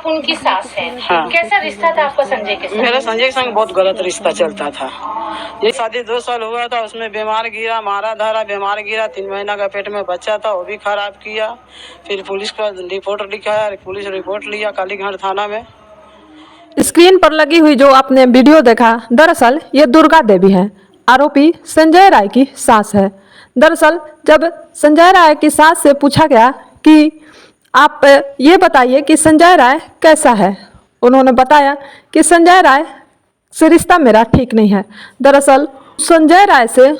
आप उनकी सास हैं। हाँ। कैसा रिश्ता था आपका संजय के साथ? मेरा संजय के संग बहुत गलत रिश्ता चलता था। ये शादी 2 साल हुआ था, उसमें बीमार गिरा, मारा धारा, बीमार गिरा, 3 महीना का पेट में बच्चा था, वो भी खराब किया। फिर पुलिस का रिपोर्ट लिखाया, पुलिस रिपोर्ट लिया कालीघाट थाना में। स्क्रीन पर लगी हुई जो आपने वीडियो देखा, दरअसल ये दुर्गा देवी है, आरोपी संजय राय की सास है। दरअसल जब संजय राय की सास से पूछा गया कि आप ये बताइए कि संजय राय कैसा है, उन्होंने बताया कि संजय राय से रिश्ता मेरा ठीक नहीं है। दरअसल संजय राय से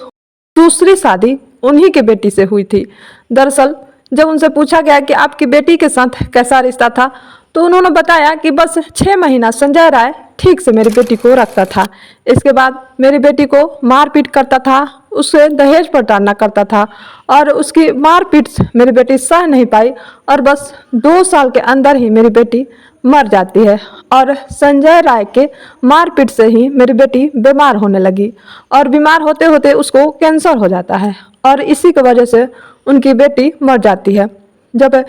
दूसरी शादी उन्हीं की बेटी से हुई थी। दरअसल जब उनसे पूछा गया कि आपकी बेटी के साथ कैसा रिश्ता था, तो उन्होंने बताया कि बस 6 महीना संजय राय ठीक से मेरी बेटी को रखता था। इसके बाद मेरी बेटी को मारपीट करता था, उससे दहेज प्रताड़ना करता था और उसकी मारपीट मेरी बेटी सह नहीं पाई और बस 2 साल के अंदर ही मेरी बेटी मर जाती है। और संजय राय के मारपीट से ही मेरी बेटी बीमार होने लगी और बीमार होते होते उसको कैंसर हो जाता है और इसी की वजह से उनकी बेटी मर जाती है। जब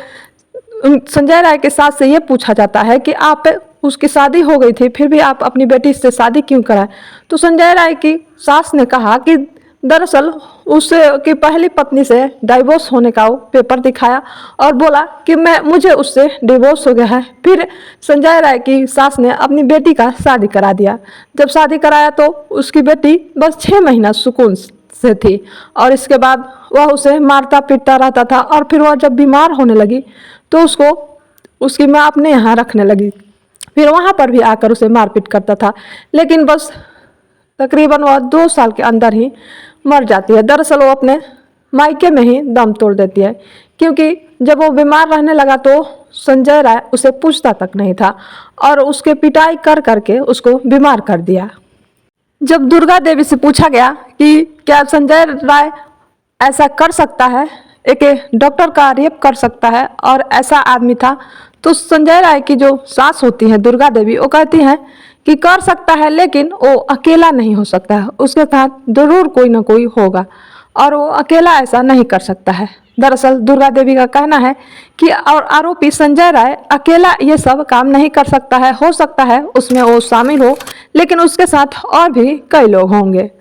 संजय राय के साथ से ये पूछा जाता है कि आप उसकी शादी हो गई थी फिर भी आप अपनी बेटी से शादी क्यों कराएं, तो संजय राय की सास ने कहा कि दरअसल उससे की पहली पत्नी से डाइवोर्स होने का वो पेपर दिखाया और बोला कि मुझे उससे डिवोर्स हो गया है। फिर संजय राय की सास ने अपनी बेटी का शादी करा दिया। जब शादी कराया तो उसकी बेटी बस 6 महीना सुकून से थी और इसके बाद वह उसे मारता पीटता रहता था और फिर वह जब बीमार होने लगी तो उसको उसकी माँ अपने यहाँ रखने लगी, फिर वहाँ पर भी आकर उसे मारपीट करता था, लेकिन बस तकरीबन वह 2 साल के अंदर ही मर जाती है। दरअसल वो अपने मायके में ही दम तोड़ देती है, क्योंकि जब वो बीमार रहने लगा तो संजय राय उसे पूछता तक नहीं था और उसके पिटाई कर करके उसको बीमार कर दिया। जब दुर्गा देवी से पूछा गया कि क्या संजय राय ऐसा कर सकता है, एक डॉक्टर का रेप कर सकता है और ऐसा आदमी था, तो संजय राय की जो सास होती है दुर्गा देवी, वो कहती हैं कि कर सकता है लेकिन वो अकेला नहीं हो सकता है, उसके साथ जरूर कोई ना कोई होगा और वो अकेला ऐसा नहीं कर सकता है। दरअसल दुर्गा देवी का कहना है कि और आरोपी संजय राय अकेला ये सब काम नहीं कर सकता है, हो सकता है उसमें वो शामिल हो लेकिन उसके साथ और भी कई लोग होंगे।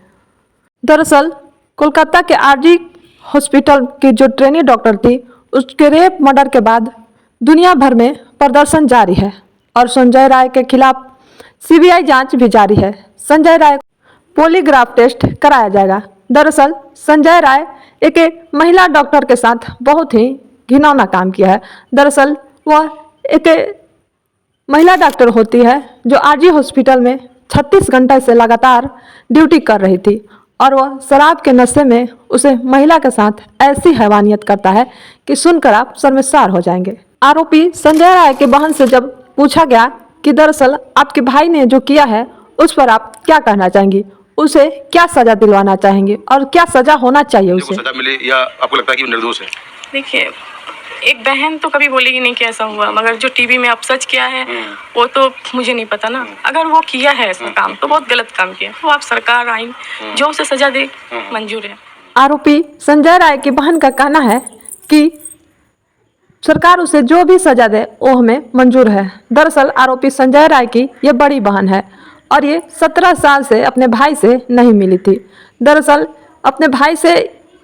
दरअसल कोलकाता के आरजी हॉस्पिटल की जो ट्रेनी डॉक्टर थी, उसके रेप मर्डर के बाद दुनिया भर में प्रदर्शन जारी है और संजय राय के खिलाफ सीबीआई जांच भी जारी है। संजय राय पॉलीग्राफ टेस्ट कराया जाएगा। दरअसल संजय राय एक महिला डॉक्टर के साथ बहुत ही घिनौना काम किया है। दरअसल वह एक महिला डॉक्टर होती है जो आरजी हॉस्पिटल में 36 घंटे से लगातार ड्यूटी कर रही थी और वह शराब के नशे में उसे महिला के साथ ऐसी हैवानियत करता है कि सुनकर आप शर्मसार हो जाएंगे। आरोपी संजय राय के बहन से जब पूछा गया कि दरअसल आपके भाई ने जो किया है उस पर आप क्या कहना चाहेंगी, उसे क्या सजा दिलवाना चाहेंगे और क्या सजा होना चाहिए उसे, सजा मिले या आपको लगता है कि वो निर्दोष है? देखिए, एक बहन तो कभी बोलेगी नहीं कि ऐसा हुआ, मगर जो टीवी में आप सच किया है वो तो मुझे नहीं पता ना। अगर वो किया है ऐसा काम तो बहुत गलत काम किया, तो आप सरकार आइन जो उसे सजा दे मंजूर है। आरोपी संजय राय की बहन का कहना है कि सरकार उसे जो भी सजा दे वो हमें मंजूर है। दरअसल आरोपी संजय राय की ये बड़ी बहन है और ये 17 साल से अपने भाई से नहीं मिली थी। दरअसल अपने भाई से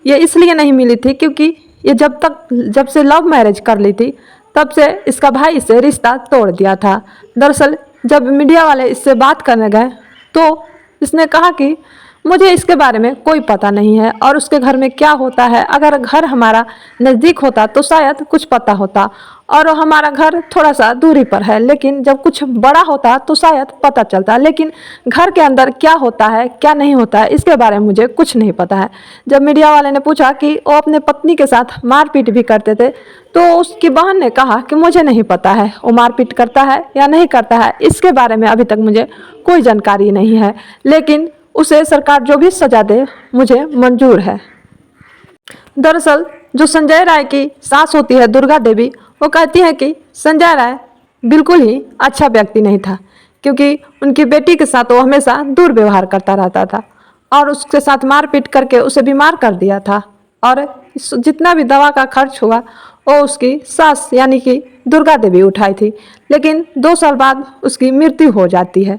ये इसलिए नहीं मिली थी क्योंकि ये जब से लव मैरिज कर ली थी तब से इसका भाई इससे रिश्ता तोड़ दिया था। दरअसल जब मीडिया वाले इससे बात करने गए तो इसने कहा कि मुझे इसके बारे में कोई पता नहीं है और उसके घर में क्या होता है, अगर घर हमारा नज़दीक होता तो शायद कुछ पता होता और हमारा घर थोड़ा सा दूरी पर है, लेकिन जब कुछ बड़ा होता तो शायद पता चलता, लेकिन घर के अंदर क्या होता है क्या नहीं होता है इसके बारे में मुझे कुछ नहीं पता है। जब मीडिया वाले ने पूछा कि वो अपने पत्नी के साथ मारपीट भी करते थे तो उसकी बहन ने कहा कि मुझे नहीं पता है वो मारपीट करता है या नहीं करता है, इसके बारे में अभी तक मुझे कोई जानकारी नहीं है, लेकिन उसे सरकार जो भी सजा दे मुझे मंजूर है। दरअसल जो संजय राय की सास होती है दुर्गा देवी, वो कहती है कि संजय राय बिल्कुल ही अच्छा व्यक्ति नहीं था, क्योंकि उनकी बेटी के साथ वो हमेशा दुर्व्यवहार करता रहता था और उसके साथ मारपीट करके उसे बीमार कर दिया था और जितना भी दवा का खर्च हुआ वो उसकी सास यानी कि दुर्गा देवी उठाई थी, लेकिन 2 साल बाद उसकी मृत्यु हो जाती है।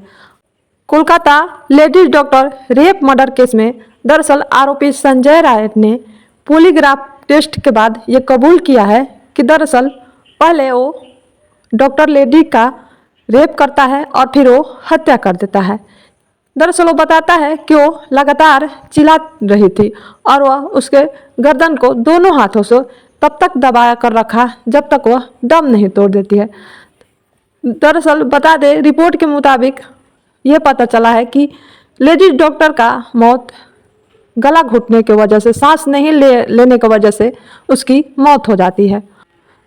Kolkata ladies doctor rape murder case में दरअसल आरोपी संजय राय ने पॉलीग्राफ टेस्ट के बाद ये कबूल किया है कि दरअसल पहले वो डॉक्टर लेडी का रेप करता है और फिर वो हत्या कर देता है। दरअसल वो बताता है कि वो लगातार चिल्ला रही थी और वह उसके गर्दन को दोनों हाथों से तब तक दबाया कर रखा जब तक वह दम नहीं तोड़ देती है। दरअसल बता दें, रिपोर्ट के मुताबिक ये पता चला है कि लेडीज डॉक्टर का मौत गला घुटने की वजह से, सांस नहीं लेने की वजह से उसकी मौत हो जाती है।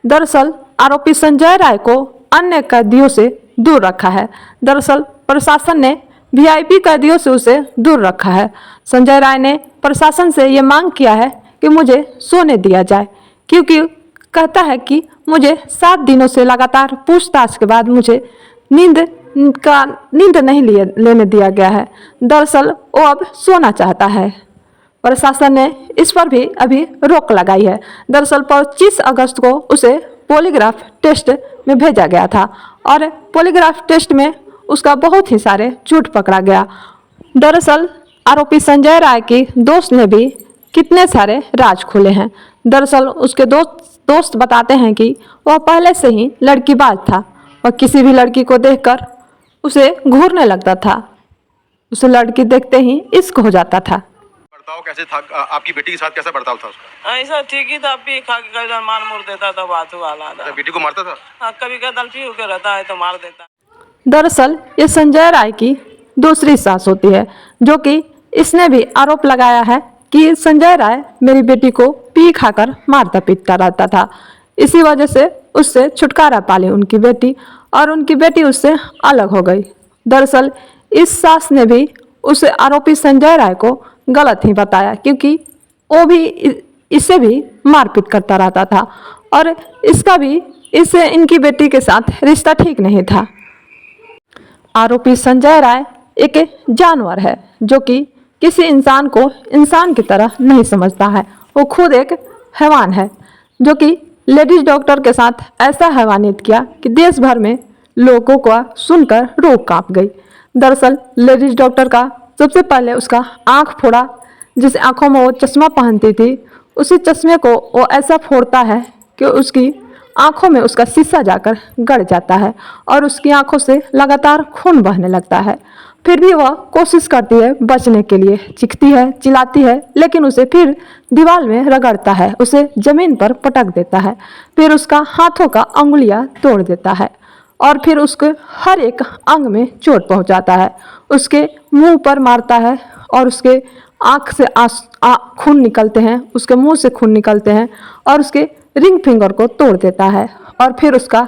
दरअसल आरोपी संजय राय को अन्य कैदियों से दूर रखा है। दरअसल प्रशासन ने वीआईपी कैदियों से उसे दूर रखा है। संजय राय ने प्रशासन से ये मांग किया है कि मुझे सोने दिया जाए, क्योंकि कहता है कि मुझे 7 दिनों से लगातार पूछताछ के बाद मुझे नींद नहीं लेने दिया गया है। दरअसल वो अब सोना चाहता है। प्रशासन ने इस पर भी अभी रोक लगाई है। दरअसल 25 अगस्त को उसे पॉलीग्राफ टेस्ट में भेजा गया था और पॉलीग्राफ टेस्ट में उसका बहुत ही सारे झूठ पकड़ा गया। दरअसल आरोपी संजय राय की दोस्त ने भी कितने सारे राज खोले हैं। दरअसल उसके दोस्त बताते हैं कि वह पहले से ही लड़कीबाज था और किसी भी लड़की को देखकर उसे घूरने लगता था। उसे लड़की देखते ही इश्क हो जाता था। बर्ताव कैसे था आपकी बेटी के साथ, कैसा बर्ताव था उसका? ऐसा ठीक ही था, पी खा के कभी मार मुर देता था, बात वाला था। बेटी को मारता था? हाँ, कभी कदाल पी होकर रहता है तो मार देता। दरअसल ये संजय राय की दूसरी सास होती है, जो कि इसने भी आरोप लगाया है कि संजय राय मेरी बेटी को पी खाकर मारता पीटता रहता था। इसी वजह से उससे छुटकारा पाली उनकी बेटी और उनकी बेटी उससे अलग हो गई। दरअसल इस सास ने भी उस आरोपी संजय राय को गलत ही बताया, क्योंकि वो भी इसे भी मारपीट करता रहता था और इसका भी इससे इनकी बेटी के साथ रिश्ता ठीक नहीं था। आरोपी संजय राय एक जानवर है जो कि किसी इंसान को इंसान की तरह नहीं समझता है। वो खुद एक हैवान है जो कि लेडीज डॉक्टर के साथ ऐसा हैवानियत किया कि देश भर में लोगों को सुनकर रूह कांप गई। दरअसल लेडीज डॉक्टर का सबसे पहले उसका आँख फोड़ा, जिस आँखों में वो चश्मा पहनती थी उसी चश्मे को वो ऐसा फोड़ता है कि उसकी आँखों में उसका शीशा जाकर गड़ जाता है और उसकी आँखों से लगातार खून बहने लगता है। फिर भी वह कोशिश करती है बचने के लिए, चीखती है, चिल्लाती है, लेकिन उसे फिर दीवार में रगड़ता है, उसे जमीन पर पटक देता है, फिर उसका हाथों का अंगुलियां तोड़ देता है और फिर उसके हर एक अंग में चोट पहुंचाता है। उसके मुंह पर मारता है और उसके आँख से खून निकलते हैं, उसके मुंह से खून निकलते हैं और उसके रिंग फिंगर को तोड़ देता है और फिर उसका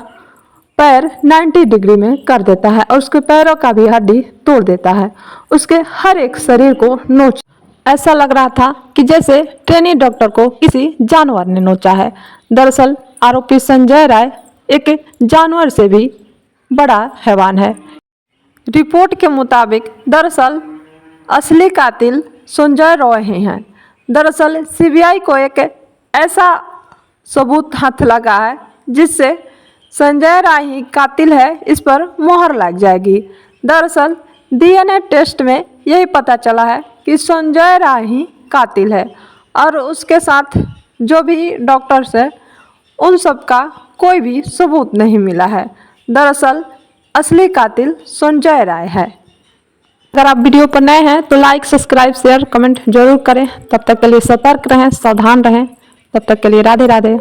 पैर 90 डिग्री में कर देता है और उसके पैरों का भी हड्डी तोड़ देता है। उसके हर एक शरीर को नोच, ऐसा लग रहा था कि जैसे ट्रेनी डॉक्टर को किसी जानवर ने नोचा है। दरअसल आरोपी संजय राय एक जानवर से भी बड़ा हैवान है। रिपोर्ट के मुताबिक दरअसल असली कातिल संजय राय ही हैं। दरअसल सीबीआई को एक ऐसा सबूत हाथ लगा है जिससे संजय राय ही कातिल है, इस पर मोहर लग जाएगी। दरअसल डीएनए टेस्ट में यही पता चला है कि संजय राय ही कातिल है और उसके साथ जो भी डॉक्टर्स है उन सब का कोई भी सबूत नहीं मिला है। दरअसल असली कातिल संजय राय है। अगर आप वीडियो पर नए हैं तो लाइक, सब्सक्राइब, शेयर, कमेंट जरूर करें। तब तक के लिए सतर्क रहें, सावधान रहें। तब तक के लिए राधे राधे।